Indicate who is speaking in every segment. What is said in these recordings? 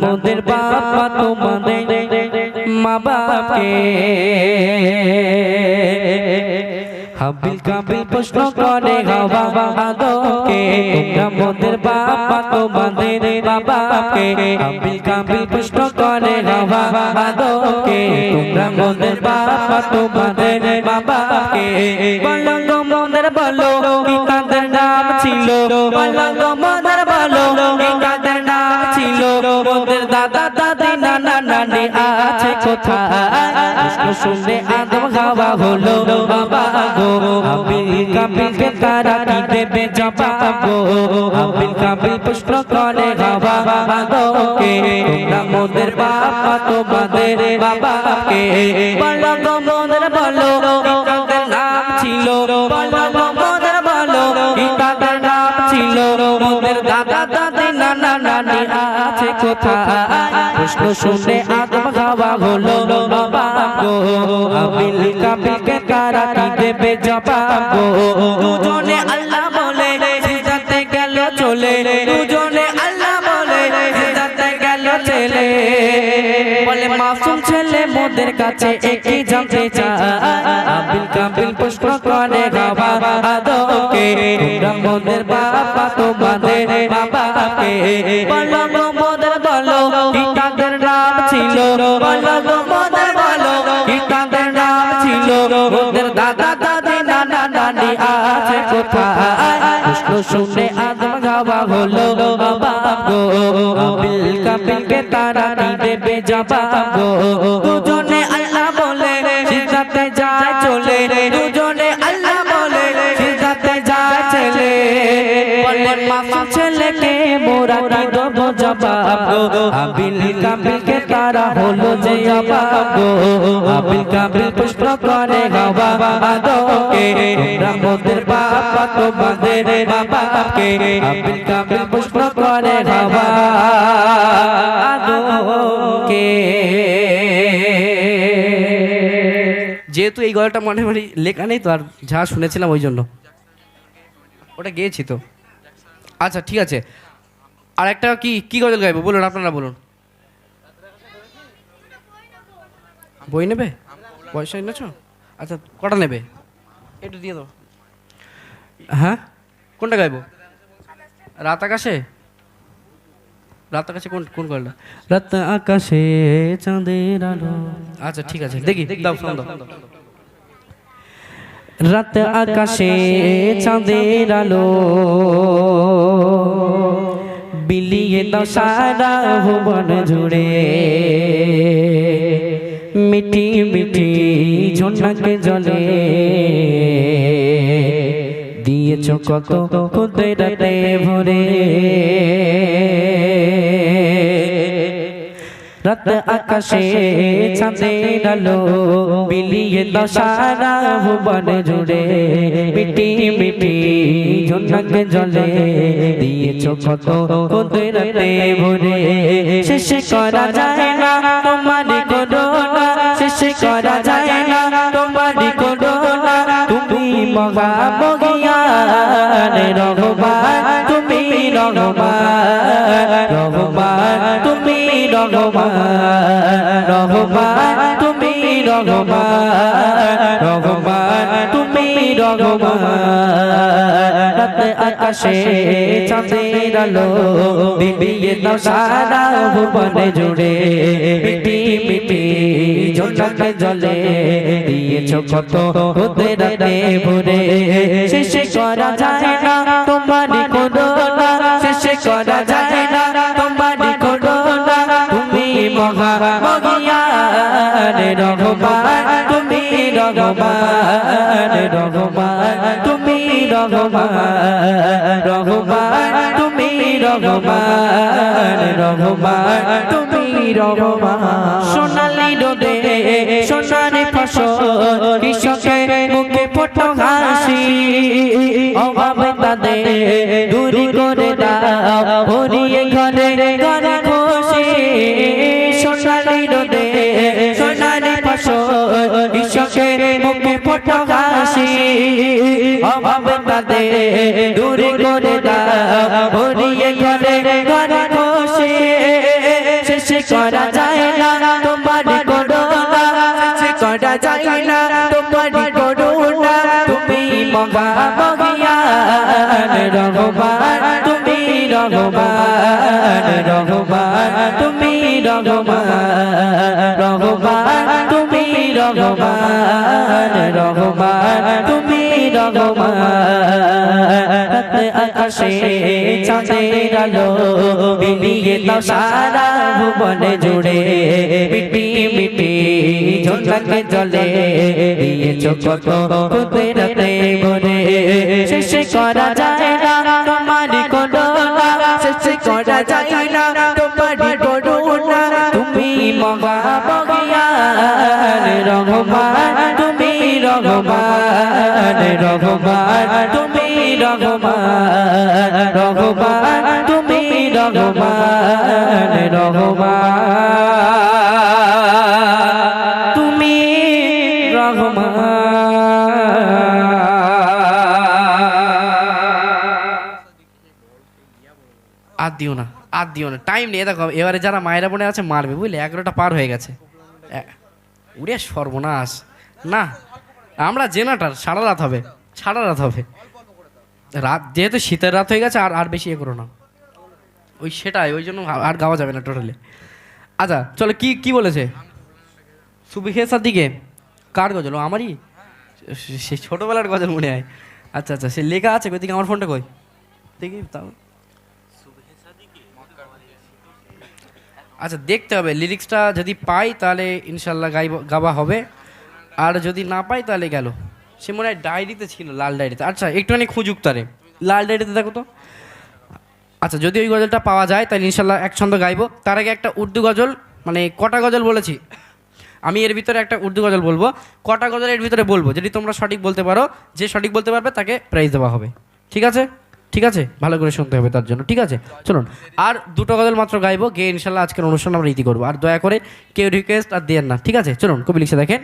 Speaker 1: মোদের বাবা তোমাদের মা বাপকে হাবিল কাবিল প্রশ্ন করে হাওয়া আদমকে তোমরা মোদের বাবা তোমাদের মা বাপকে হাবিল কাবিল প্রশ্ন করে হাওয়া আদমকে তোমরা মোদের বাবা তোমাদের মা বাপকে বলো গো মোদের বলো কি তাদের নাম ছিল বলো গো মোদের বলো কি তাদের নাম ছিল মোদের দাদা দাদি নানা নানি আছে কোথায় প্রশ্ন শুনে আদম হাওয়া হলো বাবা গো হাবিল কাবিলকে তারা কি দেবে জবাব গো হাবিল কাবিল প্রশ্ন করে হাওয়া আদমকে তোমরা মোদের বাবা তোমাদের বাবাকে বলো গো মোদের বলো কি তাদের নাম ছিল বলো গো মোদের বলো কি তাদের নাম ছিল মোদের দাদা দাদি নানা নানি আছে কোথায় প্রশ্ন শুনে আদম হাওয়া হলো বাবা গো হাবিল কাবিলকে তারা কি দেবে জবাব গো দুজনে আল্লাহ বলে সিজদাতে গেল চলে দুজনে আল্লাহ বলে সিজদাতে গেল চলে বলে মাসুম ছেলে মোদের কাছে একই জানতে চায় হাবিল কাবিল প্রশ্ন করে হাওয়া আদমকে তোমরা মোদের বাবা তোমাদের বাবাকে বলো গো মোদের বলো কি তাদের নাম ছিল বলো গো মোদের বলো কি তাদের নাম ছিল মোদের দাদা দাদি নানা নানি আছে কোথায় প্রশ্ন শুনে আদম হাওয়া হলো বাবা গো হাবিল কাবিলকে তারা কি দেবে জবাব গো দুজনে আল্লাহ বলে সিজদাতে যায় চলে দুজনে আল্লাহ বলে সিজদাতে যায় চলে বলে মাসুম ছেলেকে মোরা কি দেব জবাব গো হাবিল কাবিলকে তারা হলো যে জবাব গো হাবিল কাবিল প্রশ্ন করে হাওয়া আদমকে তোমরা মোদের বাবা তোমাদের বাবাকে হাবিল কাবিল প্রশ্ন করে হাওয়া আদমকে যেহেতু এই গলাটা মনে মনে লেখা নেই তো আর যা শুনেছিলাম ওই জন্য ওটা গেয়েছি তো আচ্ছা ঠিক আছে আর একটা কি কি গজল গাইবো বলুন আপনারা বলুন বই নেবে পয়সা এনেছো আচ্ছা কটা নেবে একটু দিয়ে দাও হ্যাঁ কোনটা গাইবো রাত আকাশে রাত আকাশে কোন কোন গজলটা রাত আকাশে চাঁদের আলো আচ্ছা ঠিক আছে দেখি দাও দাও রাত আকাশে চাঁদের আলো বিলিয়ে দাও সারা ভুবন জুড়ে মিঠি মিঠি ঝর্ণাকে জলে দিয়েছ কত কুদরতে ভরে রাত আকাশে চাঁদের আলো বিলিয়ে দাও সারা ভুবন জুড়ে মিটি মিটি ঝর্ণাকে জলে দিয়েছ কত কুদরতে ভরে শেষ করা যায় না তোমার করুণা শেষ করা যায় না তোমার করুণা তুমি মহামহিয়ান রহমান তুমি রহমান রহমান তুমি রহমান রহমান তুমি রহমান রহমান তুমি রহমান রাত আকাশে চাঁদের আলো বিলিয়ে দাও সারা ভুবন জুড়ে মিটি মিটি ঝর্ণাকে জলে দিয়েছ কত কুদরতে ভরে শেষ করা যায় না তোমার করুণা শেষ করা যায় না তোমার করুণা তুমি মহামহিয়ান রহমান তুমি রহমান রহমান তুমি রহমান রহমান তুমি রহমান রহমান তুমি রহমান সোনালি রোদে সোনালি ফসল কৃষকের মুখে ফোটো হাসি অভাব তাদের দূর করে দাও ভরিয়ে ঘরে ঘরে খুশি সোনালি রোদে সোনালি ফসল কৃষকের মুখে ফোটো হাসি অভাব তাদের দূর করে দাও ভরিয়ে ঘরে ঘরে খুশি করা যায় না তোমার করুণা শেষ করা যায় না তোমার করুণা তুমি মহামহিয়ান রহমান তুমি রহমান রহমান তুমি রহমান রহমান তুমি রহমান রহমান তুমি রহমান আকাশে চাঁদের আলো বিলিয়ে দাও সারা ভুবনে জুড়ে মিটি মিটি ঝলকে জলে দিয়েছো কত কুদরতে ভরে শেষ করা যায় না তোমার করুণা শেষ করা যায় না তোমার করুণা তুমি মহামহিয়ান রহমান তুমি রহমান রহমান তুমি রহমান রহমান তুমি রহমান রহমান তুমি আর দিও না আর দিও না টাইম নেই দেখো এবারে যারা মায়েরা বোনে আছে মারবে বুঝলে 11টা পার হয়ে গেছে উড়ে সর্বনাশ না আমরা জেনাটার সারা রাত হবে রাত যেহেতু শীতের রাত হয়ে গেছে আর বেশি করো না ওই সেটাই ওই জন্য আর গাওয়া যাবে না টোটালি আচ্ছা চলো কি বলেছে সুবিখেসার দিকে কার গজল আমারই সে ছোটবেলার গজল মনে হয় আচ্ছা সে লেখা আছে ওইদিকে আমার ফোনটা কই দেখি তাও আচ্ছা দেখতে হবে লিরিক্সটা যদি পাই তাহলে ইনশাল্লাহ গাওয়া হবে আর যদি না পাই তাহলে গেল সে মনে হয় ডায়েরিতে ছিল লাল ডায়েরিতে আচ্ছা একটুখানি খুঁজুক তারে লাল ডায়েরিতে দেখো তো আচ্ছা যদি ওই গজলটা পাওয়া যায় তাহলে ইনশাল্লাহ এক ছন্দ গাইবো তার আগে একটা উর্দু গজল মানে কটা গজল বলেছি আমি এর ভিতরে একটা উর্দু গজল বলবো কটা গজল এর ভিতরে বলবো যদি তোমরা সঠিক বলতে পারো যে সঠিক বলতে পারবে তাকে প্রাইজ দেওয়া হবে ঠিক আছে ভালো করে শুনতে হবে তার জন্য ঠিক আছে চলুন আর দুটো গজল মাত্র গাইবো গিয়ে ইনশাল্লাহ আজকের অনুষ্ঠান আমরা রীতি করবো আর দয়া করে কেউ রিকোয়েস্ট আর দেন না ঠিক আছে চলুন কবি লিখে দেখেন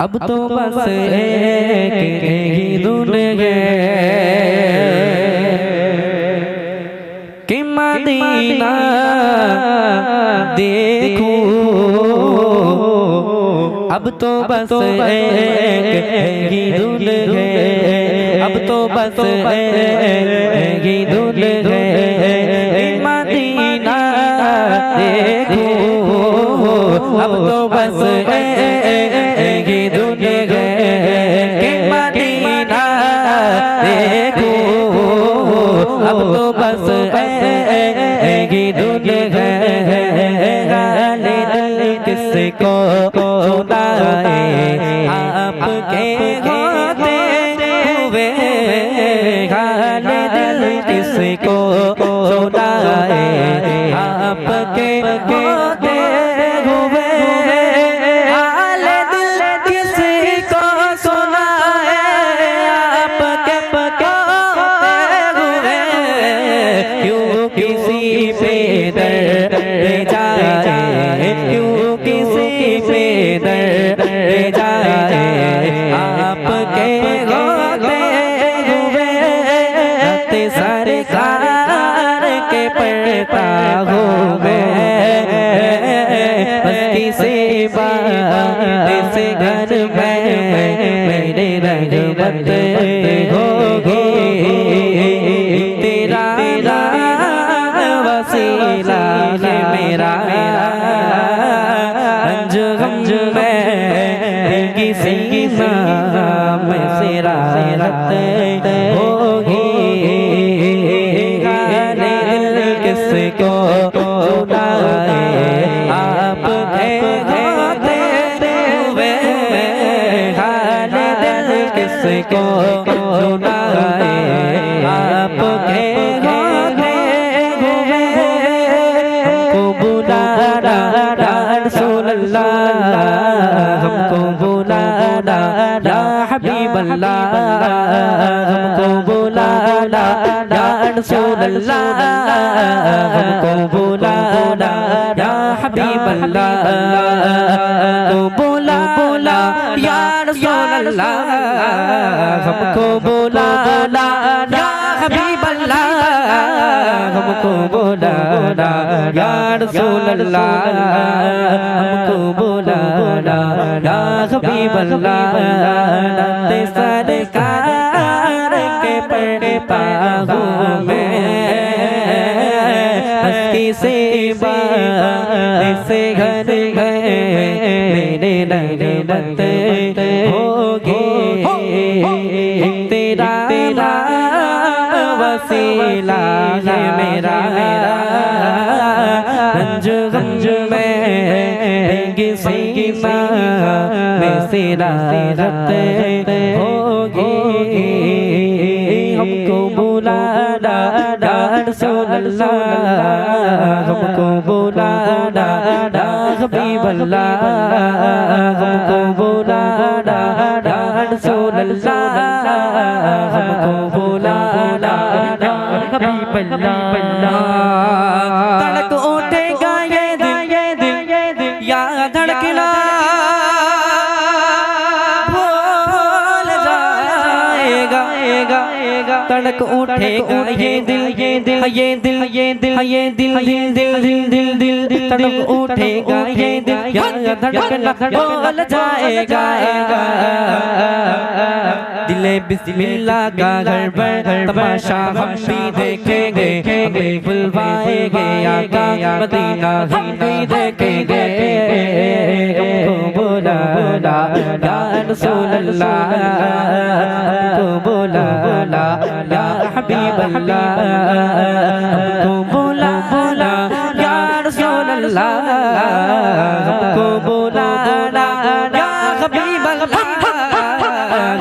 Speaker 1: अब तो बस एक ही दुनिया कि मदीना देखूं अब तो बस एक ही दुनिया अब तो बस एक ही दुनिया कि मदीना देखूं अब तो बस अब तो बस ऐगी दुनिया गाले दिल किसको सुनाए आपके होते हुए गाले दिल किसको सुनाए आपके होते हुए गाले दिल किसको सुनाए आपके क्यों किसी पे दर्द जाए क्यों किसी पे दर्द जाए आपके होते हुए सरकार के पढ़ता हूँ मैं बस किसी बात से घर में मेरे रहमत होगी तेरा वसीला है मेरा अंजुम में किसी नाम से राहत होगी गाने दिल किसको सुनाए आपके होते हुए गाने दिल किसको सुनाए आपके हमको बुलाना या हबीब अल्लाह हमको बुलाना या रसूल अल्लाह हमको बुलाना या हबीब अल्लाह हमको बुलाना या रसूल अल्लाह हमको बुलाना या हबीब अल्लाह हमको बुलाना या रसूल अल्लाह हमको बुलाना या हबीब अल्लाह ते सरकार के पड़ता हूँ मैं हस्ती से ऐसे घर मेरे नगमत होगी तेरा वसीला है मेरा रंज गंज में किसी में सिरा होगी हमको बुलाना या रसूल अल्लाह हमको बुलाना या हबीब अल्लाह हमको बुलाना या रसूल अल्लाह हमको बुलाना या हबीब अल्लाह धड़क उठेगा ये दिल या धड़कना भूल जाएगा तड़क उठेगा ये दिल तड़क उठेगा ये दिल या धड़कना भूल जाएगा दिले बिस्मिल्लाह का घर पर तमाशा हम भी देखेंगे हमें बुलवाएंगे आका मदीना हम भी देखेंगे हमको बुलाना या रसूल अल्लाह हमको बुलाना या हबीब अल्लाह हमको बुलाना या रसूल अल्लाह हमको बुलाना या हबीब अल्लाह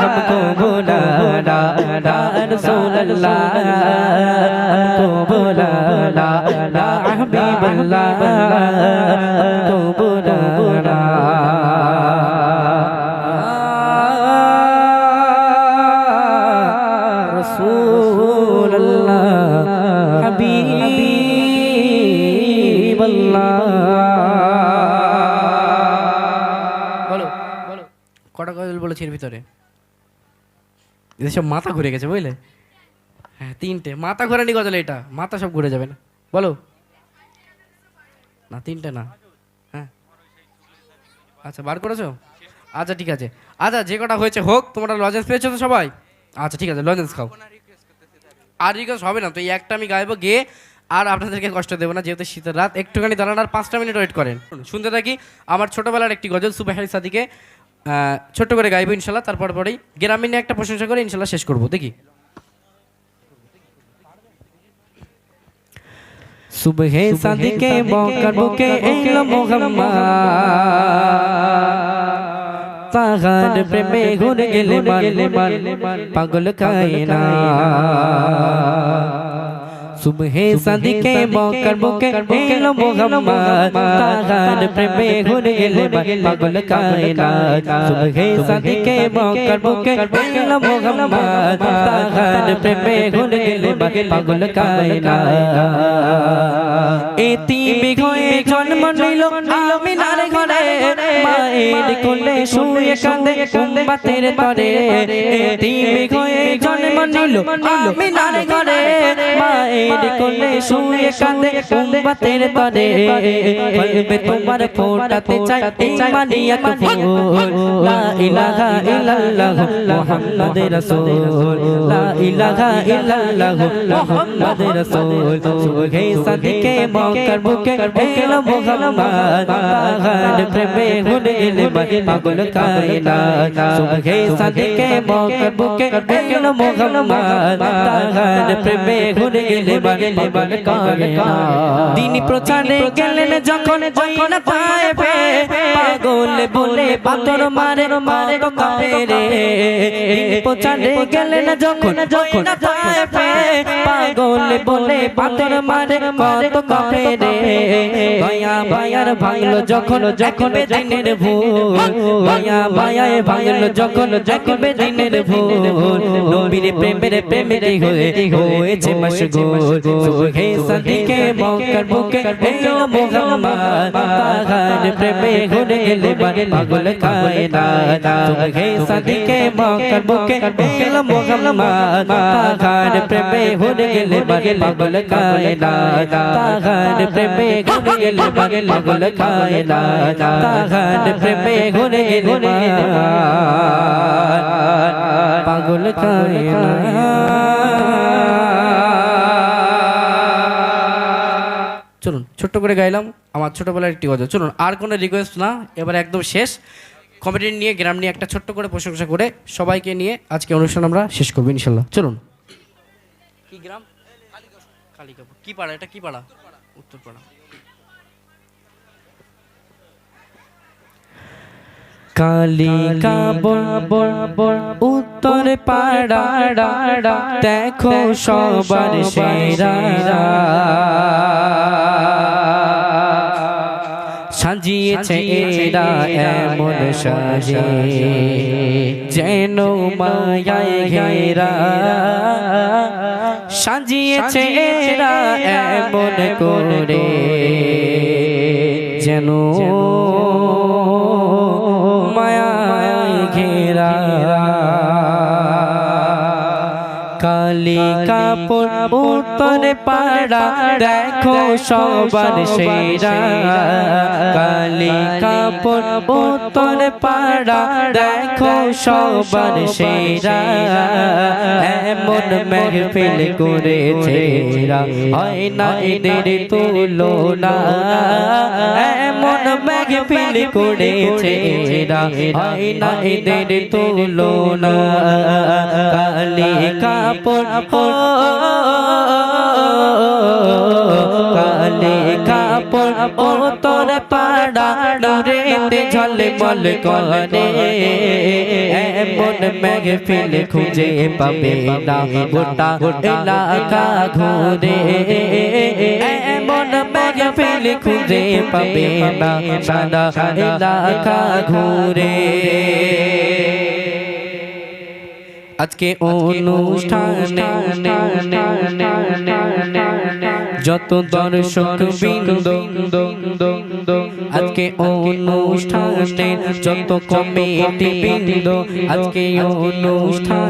Speaker 1: हमको बुलाना या रसूल अल्लाह हमको बुलाना या हबीब अल्लाह हमको बुलाना रसूल अल्लाह हबीब अल्लाह বলো কটা গজল বলেছি এর ভিতরে এদের সব মাথা ঘুরে গেছে বুঝলে হ্যাঁ তিনটে মাথা ঘোরানি গজল এটা মাথা সব ঘুরে যাবে না বলো না তিনটে না হ্যাঁ আচ্ছা বার করেছো আচ্ছা ঠিক আছে আচ্ছা যে কটা হয়েছে হোক তোমরা লজেন্স পেয়েছো তো সবাই আচ্ছা ঠিক আছে লজেন্স খাও আর রিকোয়েস্ট হবে না তো এই একটা আমি গাইবো গিয়ে আর আপনাদেরকে কষ্ট দেবো না যেহেতু শীতের রাত একটুখানি দাঁড়ান আর 5টা মিনিট ওয়েট করেন শুনতে থাকি আমার ছোটবেলার একটি গজল সুবহানি সাদিকে ছোট্ট করে গাইবো ইনশাল্লাহ তারপর পরেই গ্রামীণ একটা প্রশংসা করে ইনশাল্লাহ শেষ করবো দেখি সুবহে সাদিকে বকর বুকে এলো মোহাম্মদ তাহার প্রেমে ঘুরে গেলে মান পাগল কায়না সুবহে সাদিকে বকর বুকে এলো মোহাম্মদ তাহার প্রেমে ঘুরে গেলে মান পাগল কায়না সুবহে সাদিকে বকর বুকে এলো মোহাম্মদ তাহার প্রেমে ঘুরে গেলে মান পাগল কায়না এতিমে হয়ে জন্ম নিল আমিনার ঘরে মায়ের কোলে শুয়ে কাঁদে উম্মতের তরে এতিমে হয়ে জন্ম নিল আমিনার ঘরে মায়ের কোলে শুয়ে কাঁদে উম্মতের তরে কলবে তোমার ফোটাতে চাই ঈমানি এক ফুল লা ইলাহা ইল্লাল্লাহ মুহাম্মাদুর রাসূল লা ইলাহা ইল্লাল্লাহ মুহাম্মাদুর রাসূল সুবহে সাদিকে বকর বুকে এলো মোহাম্মদ তাহার প্রেমে ঘুরে গেলে পাগল কায়না সুবহে সাদিকে বকর বুকে এলো মোহাম্মদ তাহার প্রেমে ঘুরে গেলে পাগল কায়না দিন প্রচারে গেলেন যখন ওই না পায়ে পাগল বলে পাথর মারে কত কাফেরে দিন প্রচারে গেলেন যখন ওই না পায়ে পাগল বলে পাথর মারে কত কাফেরে দয়া মায়ার ভাঙলো যখন দিনের ভুল দয়া মায়ায় ভাঙলো যখন দিনের ভুল নবীর প্রেমের হয়েছে মশগুল সুবহে সাদিকে মক্কার বুকে এলো মুহাম্মদ তাহার প্রেমে ঘুরে গেলে পাগল কায়নাত সুবহে সাদিকে মক্কার বুকে এলো মুহাম্মদ তাহার প্রেমে ঘুরে গেলে পাগল কায়নাত তাহার প্রেমে ঘুরে গেলে পাগল কায়নাত তাহার প্রেমে ঘুরে গেলে পাগল কায়নাত। চলুন ছোট্ট করে গাইলাম আমার ছোটবেলার একটি গজল। চলুন আর কোনো রিকোয়েস্ট না, এবার একদম শেষ। কমিটি নিয়ে গ্রাম নিয়ে একটা ছোট্ট করে প্রশংসা করে সবাইকে নিয়ে আজকে অনুষ্ঠান আমরা শেষ করবো ইনশাল্লাহ। চলুন। কি গ্রাম? কালিকাপুর। কি পাড়া এটা? কি পাড়া? উত্তরপাড়া। কালিকাপুর উত্তর পাড়া দেখো সবার সেরা সাজিয়েছে এরা এমন সাজে যেন মায়ায় ঘেরা সাজিয়েছে এরা এমন করে যেন মায়ায় ঘেরা কালিকাপুর উত্তর পাড়া দেখো সবার সেরা কালিকাপুর উত্তর পাড়া দেখো সবার সেরা এমন মেহফিল করেছে হয় না এদের তুলনা এমন মেহফিল করেছে হয় না এদের তুলনা কালিকাপুর কালিকাপুর উত্তর পাড়া নূরেতে ঝলমল করে এমন মেহফিল খুঁজে পাবে না গোটা এলাকা ঘুরে এমন মেহফিল খুঁজে পাবে না সারা এলাকা ঘুরে আজকে অনুষ্ঠানে যত দর্শক বৃন্দ আজকে অনুষ্ঠানে যত কমিটি বৃন্দ আজকে অনুষ্ঠান